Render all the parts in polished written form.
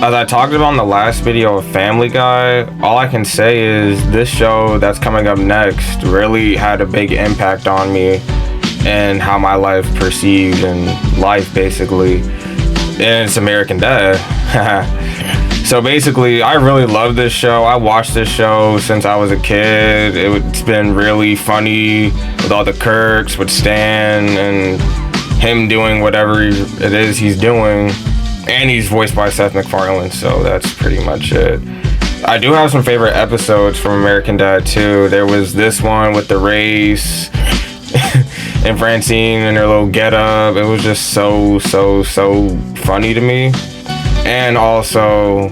As I talked about in the last video of Family Guy, all I can say is this show that's coming up next really had a big impact on me and how my life perceived and life basically. And it's American Dad. So basically, I really love this show. I watched this show since I was a kid. It's been really funny with all the Kirks, with Stan, and him doing whatever it is he's doing. And he's voiced by Seth MacFarlane, so that's pretty much it. I do have some favorite episodes from American Dad too. There was this one with the race and Francine and her little getup. It was just so funny to me. And also,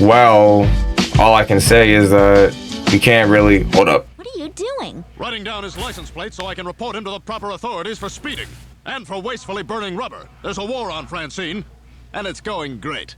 well, all I can say is that you can't really... Hold up. What are you doing? Writing down his license plate so I can report him to the proper authorities for speeding. And for wastefully burning rubber. There's a war on Francine. And it's going great.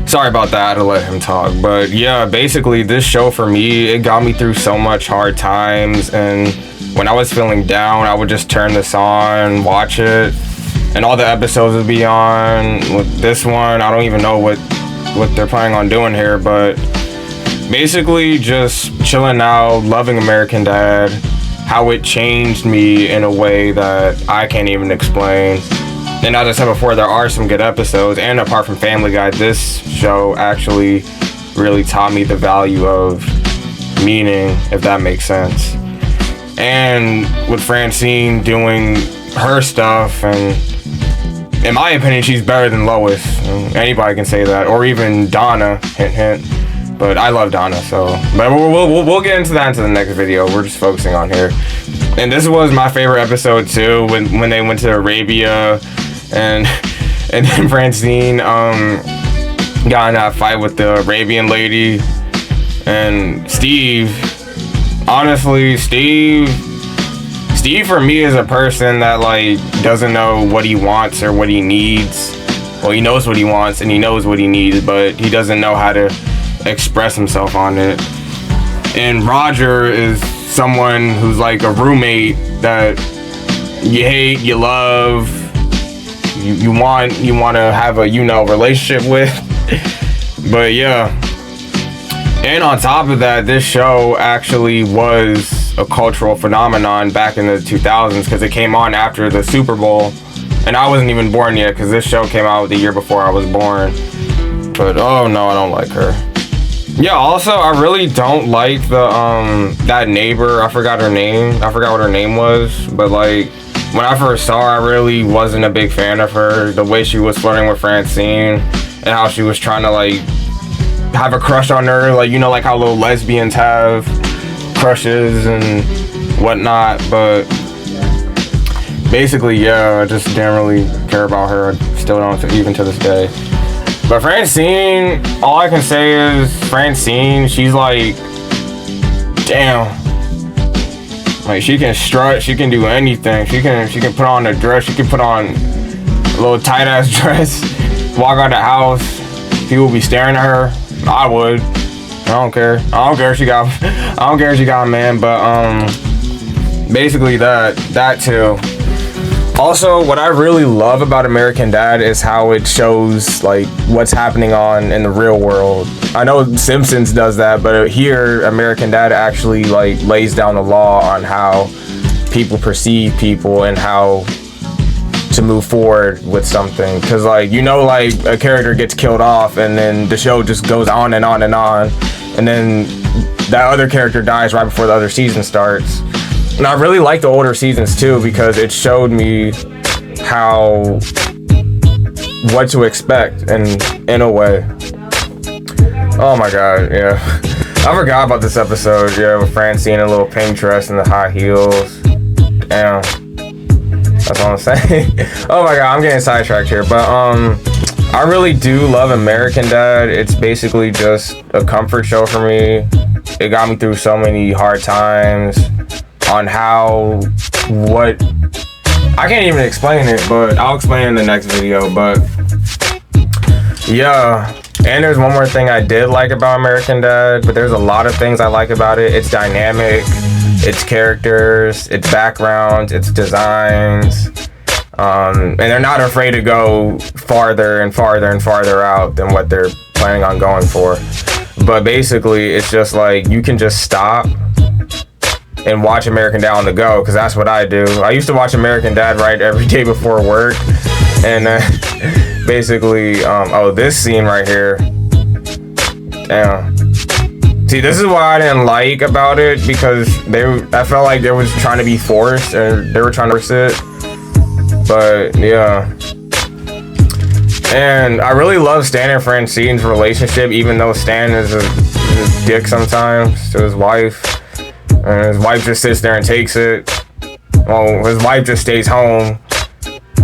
Sorry about that, I had to let him talk. But yeah, basically this show for me, it got me through so much hard times. And when I was feeling down, I would just turn this on, watch it. And all the episodes would be on. With this one, I don't even know what they're planning on doing here. But basically just chilling out, loving American Dad. How it changed me in a way that I can't even explain. And as I said before, there are some good episodes. And apart from Family Guy, this show actually really taught me the value of meaning, if that makes sense. And with Francine doing her stuff, and in my opinion, she's better than Lois. Anybody can say that. Or even Donna, hint, hint. But I love Donna, so. But we'll get into that into the next video. We're just focusing on here. And this was my favorite episode too, when they went to Arabia, and then Francine got in that fight with the Arabian lady, and Steve. Honestly, Steve for me is a person that like doesn't know what he wants or what he needs. Well, he knows what he wants and he knows what he needs, but he doesn't know how to express himself on it. And Roger is someone who's like a roommate that you hate, you love, you want to have a relationship with. But yeah. And on top of that, this show actually was a cultural phenomenon back in the 2000s because it came on after the Super Bowl. And I wasn't even born yet because this show came out the year before I was born. But oh no, I don't like her. Yeah, also I really don't like the that neighbor. I forgot her name. I forgot what her name was. But like when I first saw her, I really wasn't a big fan of her. The way she was flirting with Francine and how she was trying to like have a crush on her, like, you know, like how little lesbians have crushes and whatnot. But basically, yeah, I just didn't really care about her. I still don't, even to this day. But Francine, all I can say is Francine, she's like, damn, like she can strut, she can do anything. She can put on a dress, she can put on a little tight ass dress, walk out the house, people will be staring at her. I would. I don't care if she got a man, but basically that too. Also, what I really love about American Dad is how it shows like what's happening in the real world. I know Simpsons does that, but here American Dad actually like lays down the law on how people perceive people and how to move forward with something. Because like, you know, like a character gets killed off and then the show just goes on and on and on, and then that other character dies right before the other season starts. And I really like the older seasons too, because it showed me what to expect, and in a way. Oh my god, yeah. I forgot about this episode, yeah, with Francine in a little pink dress and the high heels. Damn. That's all I'm saying. Oh my god, I'm getting sidetracked here. But I really do love American Dad. It's basically just a comfort show for me. It got me through so many hard times on what I can't even explain it, but I'll explain it in the next video. But yeah. And there's one more thing I did like about American Dad, but there's a lot of things I like about it. It's dynamic, its characters, its backgrounds, its designs. And they're not afraid to go farther and farther and farther out than what they're planning on going for. But basically, it's just like you can just stop and watch American Dad on the go, because that's what I do. I used to watch American Dad right every day before work, and basically, this scene right here. Damn. See, this is what I didn't like about it, because I felt like they was trying to be forced, and they were trying to force it. But yeah. And I really love Stan and Francine's relationship, even though Stan is a dick sometimes to his wife. And his wife just sits there and takes it. Well, his wife just stays home.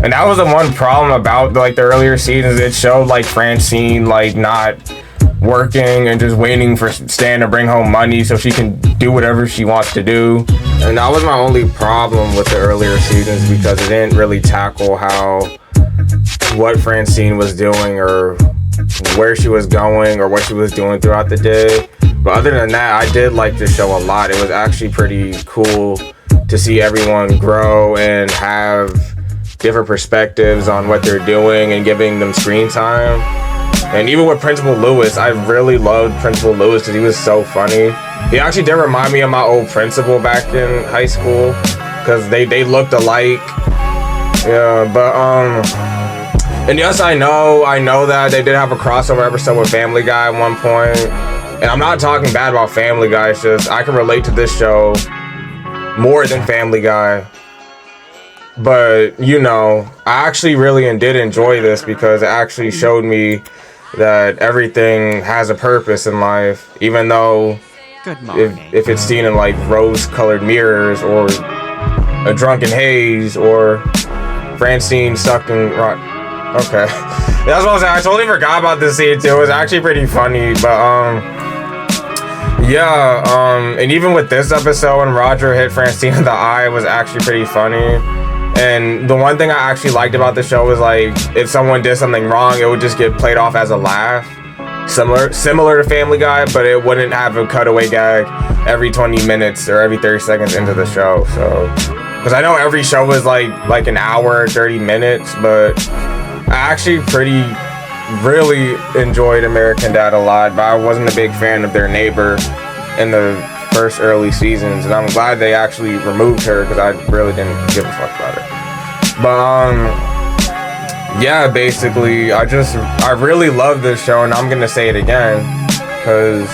And that was the one problem about like the earlier seasons. It showed like Francine like not working and just waiting for Stan to bring home money so she can do whatever she wants to do. And that was my only problem with the earlier seasons, because it didn't really tackle what Francine was doing or where she was going or what she was doing throughout the day. But other than that, I did like this show a lot. It was actually pretty cool to see everyone grow and have different perspectives on what they're doing and giving them screen time. And even with Principal Lewis, I really loved Principal Lewis because he was so funny. He actually did remind me of my old principal back in high school, because they looked alike. Yeah, but and yes, I know that they did have a crossover episode with Family Guy at one point. And I'm not talking bad about Family Guy, it's just I can relate to this show more than Family Guy. But, you know, I actually really did enjoy this, because it actually showed me that everything has a purpose in life, even though if it's seen in like rose-colored mirrors or a drunken haze or Francine stuck in rock. Okay, that's what I was saying. I totally forgot about this scene too. It was actually pretty funny, but and even with this episode, when Roger hit Francine in the eye, it was actually pretty funny. And the one thing I actually liked about the show was like, if someone did something wrong, it would just get played off as a laugh. Similar to Family Guy, but it wouldn't have a cutaway gag every 20 minutes or every 30 seconds into the show. So, because I know every show was like an hour, 30 minutes, but I actually really enjoyed American Dad a lot, but I wasn't a big fan of their neighbor in the first early seasons, and I'm glad they actually removed her, because I really didn't give a fuck about her. But yeah, basically I really love this show, and I'm gonna say it again because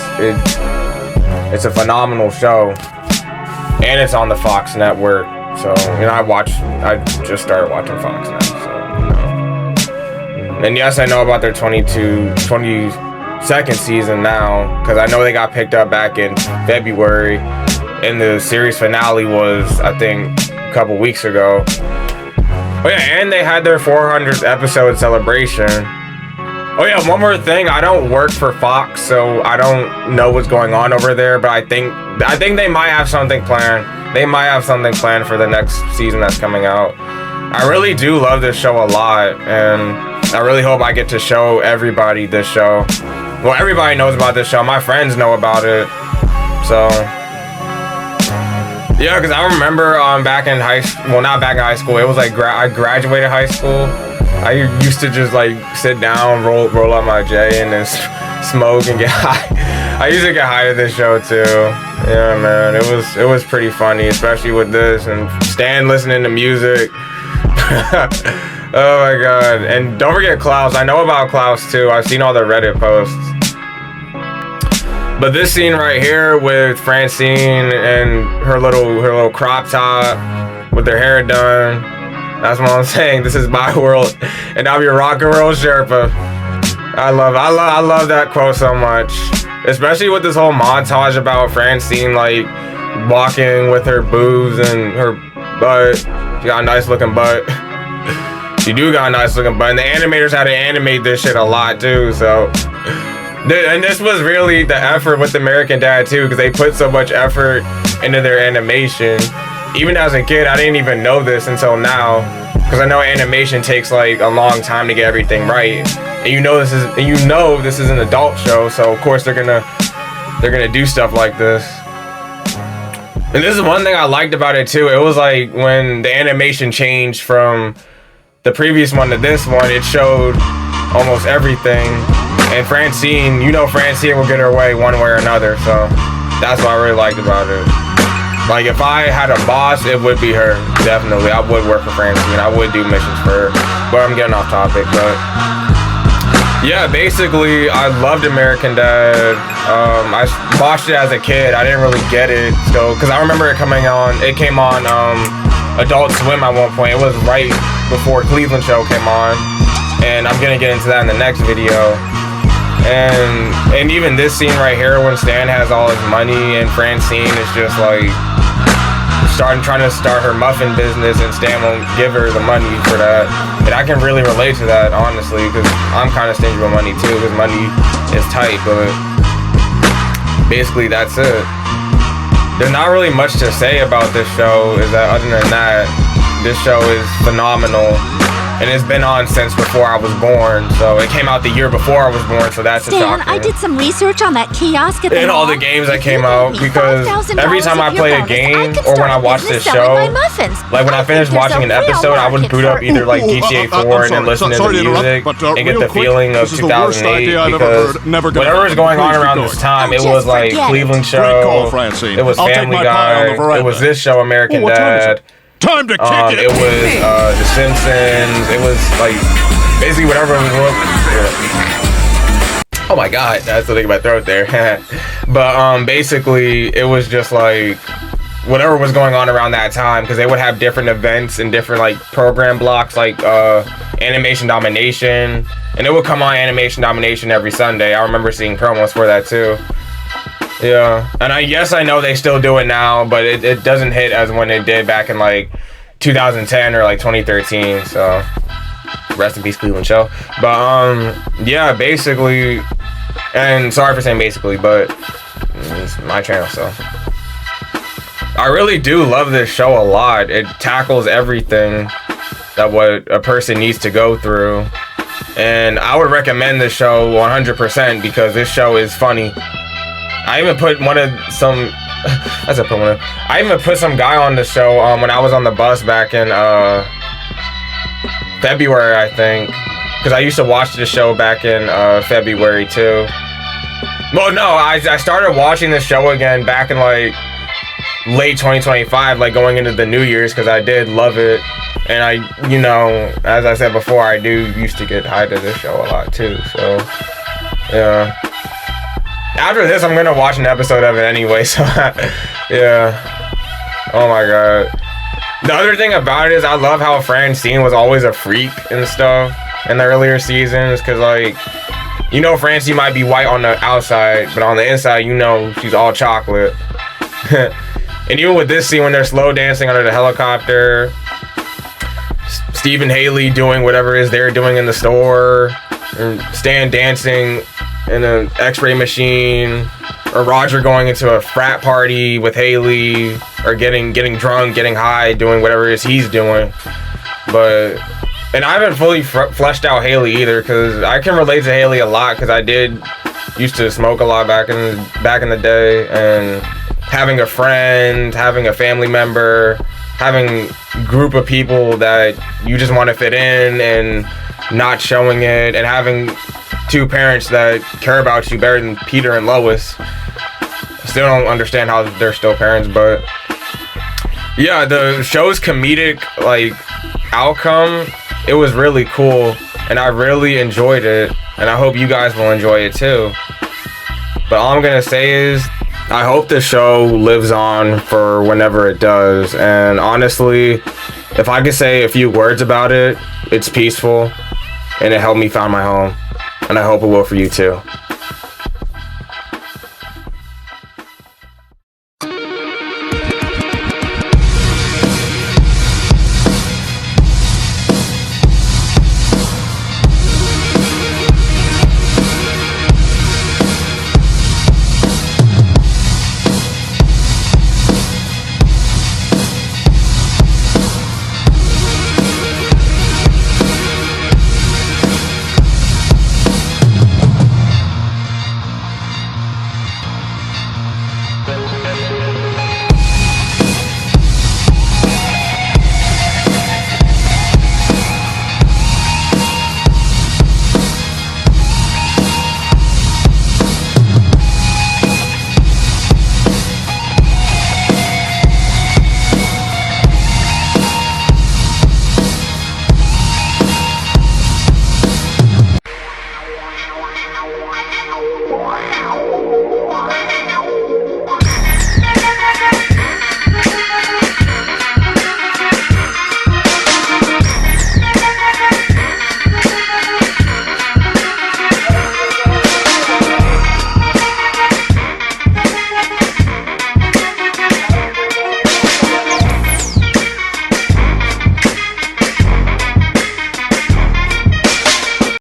it's a phenomenal show, and it's on the Fox network. So, you know, I just started watching Fox now, so, you know. And yes, I know about their 22nd season now, because I know they got picked up back in February, and the series finale was, I think, a couple weeks ago. Oh yeah, and they had their 400th episode celebration. Oh yeah, one more thing, I don't work for Fox, so I don't know what's going on over there, but I think they might have something planned. They might have something planned for the next season that's coming out. I really do love this show a lot, and I really hope I get to show everybody this show. Well, everybody knows about this show. My friends know about it. So, yeah, because I remember back in high school, well, not back in high school, it was like I graduated high school. I used to just like sit down, roll up my J, and then smoke and get high. I used to get high to this show too. Yeah, man, it was pretty funny, especially with this and Stan listening to music. Oh my god. And don't forget Klaus. I know about Klaus too. I've seen all the Reddit posts. But this scene right here with Francine and her little crop top with her hair done, that's what I'm saying. This is my world, and I'm your rock and roll Sherpa. I love that quote so much, especially with this whole montage about Francine like walking with her boobs and her butt. She got a nice looking butt. She do got a nice looking butt, and the animators had to animate this shit a lot too. So, and this was really the effort with American Dad too, because they put so much effort into their animation. Even as a kid, I didn't even know this until now, because I know animation takes like a long time to get everything right. And you know this is an adult show, so of course they're gonna do stuff like this. And this is one thing I liked about it too. It was like when the animation changed from the previous one to this one, it showed almost everything. And Francine, you know, Francine will get her way one way or another, so that's what I really liked about it. Like, if I had a boss, it would be her, definitely. I would work for Francine. I would do missions for her. But I'm getting off topic, but yeah, basically, I loved American Dad. I watched it as a kid. I didn't really get it still, because I remember it coming on. It came on Adult Swim at one point. It was right before Cleveland Show came on, and I'm gonna get into that in the next video. And even this scene right here, when Stan has all his money and Francine is just like trying to start her muffin business, and Stan won't give her the money for that. And I can really relate to that, honestly, because I'm kind of stingy with money too, because money is tight. But basically, that's it. There's not really much to say about this show. Is that other than that, this show is phenomenal. And it's been on since before I was born, so it came out the year before I was born, so that's a shocker. I did some research on that kiosk at the and all the games that came out, because every time I play a game or when I watch this show, like when I finish watching an episode, I would boot up either like GTA 4 and then listen to the music and get the feeling of 2008, because whatever was going on around this time, it was like Cleveland Show, it was Family Guy, it was this show, American Dad. Time to kick it was The Simpsons. It was like basically whatever was going. Oh my god, that's the thing in my throat there. But basically, it was just like whatever was going on around that time, because they would have different events and different like program blocks, like Animation Domination, and it would come on Animation Domination every Sunday. I remember seeing promos for that too. Yeah, and I know they still do it now, but it doesn't hit as when it did back in like 2010 or like 2013. So rest in peace, Cleveland Show. But yeah, basically, and sorry for saying basically, but it's my channel, so I really do love this show a lot. It tackles everything that what a person needs to go through, and I would recommend this show 100% because this show is funny. I even put I even put some guy on the show when I was on the bus back in February, I think, because I used to watch the show back in February too. Well, no, I started watching the show again back in like late 2025, like going into the New Year's, because I did love it, and I, you know, as I said before, I do used to get high to this show a lot too. So yeah. After this, I'm gonna watch an episode of it anyway, so yeah. Oh my god. The other thing about it is I love how Francine was always a freak and stuff in the earlier seasons, because like, you know, Francine might be white on the outside, but on the inside, you know, she's all chocolate. And even with this scene, when they're slow dancing under the helicopter, Steve and Haley doing whatever it is they're doing in the store, and Stan dancing in an x-ray machine, or Roger going into a frat party with Haley, or getting drunk, getting high, doing whatever it is he's doing. And I haven't fully fleshed out Haley either, because I can relate to Haley a lot, because I did used to smoke a lot back in the day, and having a friend, having a family member, having a group of people that you just want to fit in and not showing it, and having two parents that care about you better than Peter and Lois. I still don't understand how they're still parents, but yeah, the show's comedic like outcome, it was really cool, and I really enjoyed it, and I hope you guys will enjoy it too. But all I'm gonna say is I hope the show lives on for whenever it does, and honestly, if I could say a few words about it, it's peaceful, and it helped me find my home. And I hope it will for you too.